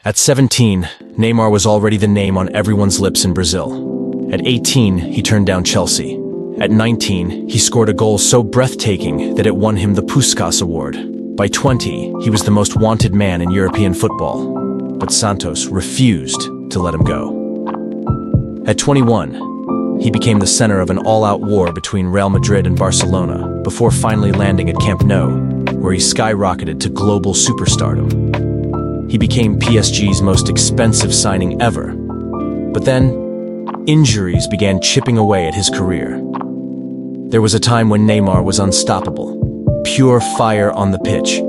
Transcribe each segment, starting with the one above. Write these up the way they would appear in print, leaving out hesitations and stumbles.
At 17, Neymar was already the name on everyone's lips in Brazil. At 18, he turned down Chelsea. At 19, he scored a goal so breathtaking that it won him the Puskás Award. By 20, he was the most wanted man in European football. But Santos refused to let him go. At 21, he became the center of an all-out war between Real Madrid and Barcelona before finally landing at Camp Nou, where he skyrocketed to global superstardom. He became PSG's most expensive signing ever. But then, injuries began chipping away at his career. There was a time when Neymar was unstoppable, pure fire on the pitch.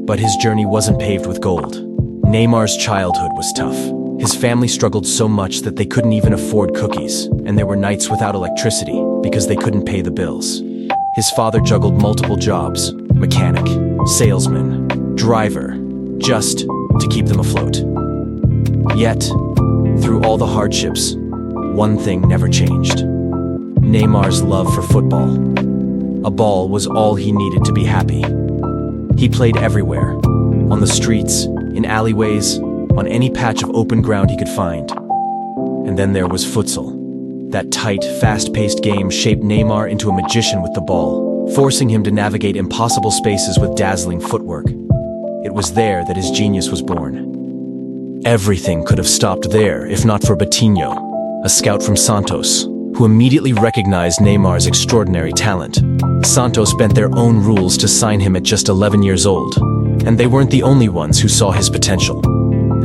But his journey wasn't paved with gold. Neymar's childhood was tough. His family struggled so much that they couldn't even afford cookies, and there were nights without electricity because they couldn't pay the bills. His father juggled multiple jobs: mechanic, salesman, driver, just to keep them afloat. Yet, through all the hardships, one thing never changed: Neymar's love for football. A ball was all he needed to be happy. He played everywhere, on the streets, in alleyways, on any patch of open ground he could find. And then there was futsal. That tight, fast-paced game shaped Neymar into a magician with the ball, forcing him to navigate impossible spaces with dazzling footwork. It was there that his genius was born. Everything could have stopped there if not for Betinho, a scout from Santos, who immediately recognized Neymar's extraordinary talent. Santos bent their own rules to sign him at just 11 years old, and they weren't the only ones who saw his potential.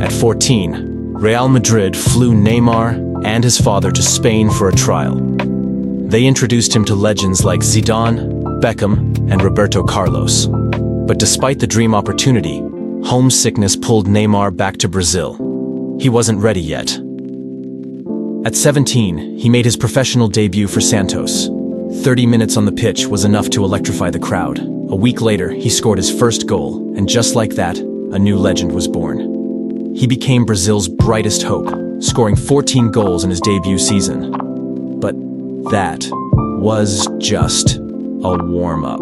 At 14, Real Madrid flew Neymar and his father to Spain for a trial. They introduced him to legends like Zidane, Beckham, and Roberto Carlos. But despite the dream opportunity, homesickness pulled Neymar back to Brazil. He wasn't ready yet. At 17, he made his professional debut for Santos. 30 minutes on the pitch was enough to electrify the crowd. A week later, he scored his first goal, and just like that, a new legend was born. He became Brazil's brightest hope, scoring 14 goals in his debut season. But that was just a warm-up.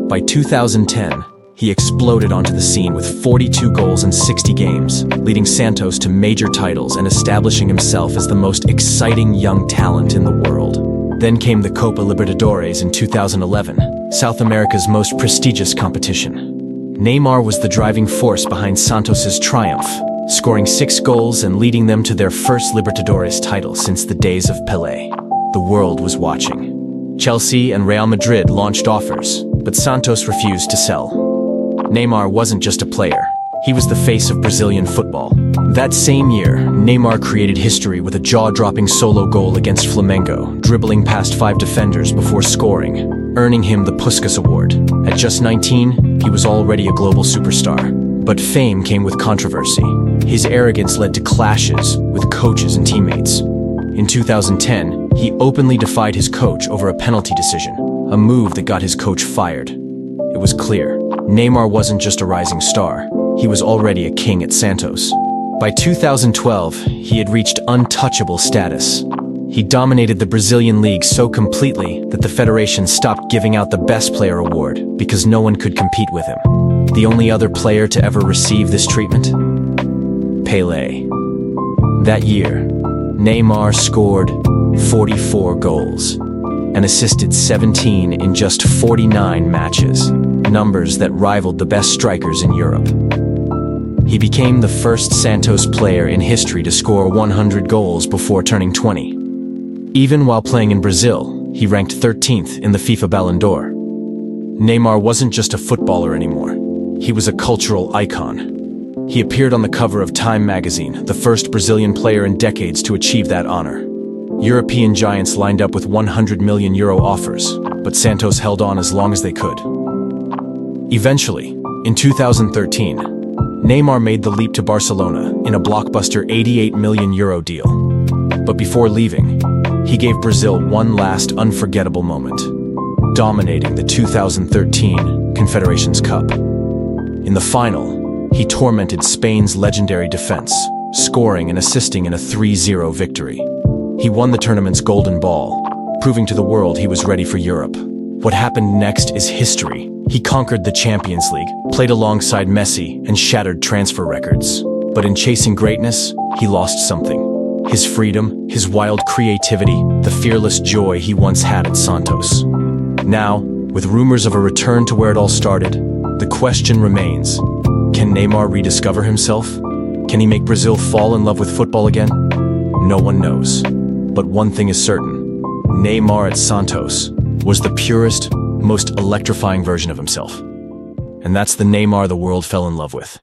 By 2010, he exploded onto the scene with 42 goals in 60 games, leading Santos to major titles and establishing himself as the most exciting young talent in the world. Then came the Copa Libertadores in 2011, South America's most prestigious competition. Neymar was the driving force behind Santos's triumph, scoring 6 goals and leading them to their first Libertadores title since the days of Pelé. The world was watching. Chelsea and Real Madrid launched offers, but Santos refused to sell. Neymar wasn't just a player, he was the face of Brazilian football. That same year, Neymar created history with a jaw-dropping solo goal against Flamengo, dribbling past 5 defenders before scoring, earning him the Puskás Award. At just 19, he was already a global superstar. But fame came with controversy. His arrogance led to clashes with coaches and teammates. In 2010, he openly defied his coach over a penalty decision, a move that got his coach fired. It was clear, Neymar wasn't just a rising star, he was already a king at Santos. By 2012, he had reached untouchable status. He dominated the Brazilian league so completely that the federation stopped giving out the Best Player award because no one could compete with him. The only other player to ever receive this treatment? Pelé. That year, Neymar scored 44 goals and assisted 17 in just 49 matches, numbers that rivaled the best strikers in Europe. He became the first Santos player in history to score 100 goals before turning 20. Even while playing in Brazil, he ranked 13th in the FIFA Ballon d'Or. Neymar wasn't just a footballer anymore. He was a cultural icon. He appeared on the cover of Time magazine, the first Brazilian player in decades to achieve that honor. European giants lined up with €100 million offers, but Santos held on as long as they could. Eventually, in 2013, Neymar made the leap to Barcelona in a blockbuster €88 million deal. But before leaving, he gave Brazil one last unforgettable moment, dominating the 2013 Confederations Cup. In the final, he tormented Spain's legendary defense, scoring and assisting in a 3-0 victory. He won the tournament's golden ball, proving to the world he was ready for Europe. What happened next is history. He conquered the Champions League, played alongside Messi, and shattered transfer records. But in chasing greatness, he lost something. His freedom, his wild creativity, the fearless joy he once had at Santos. Now, with rumors of a return to where it all started, the question remains, can Neymar rediscover himself? Can he make Brazil fall in love with football again? No one knows. But one thing is certain, Neymar at Santos was the purest, most electrifying version of himself. And that's the Neymar the world fell in love with.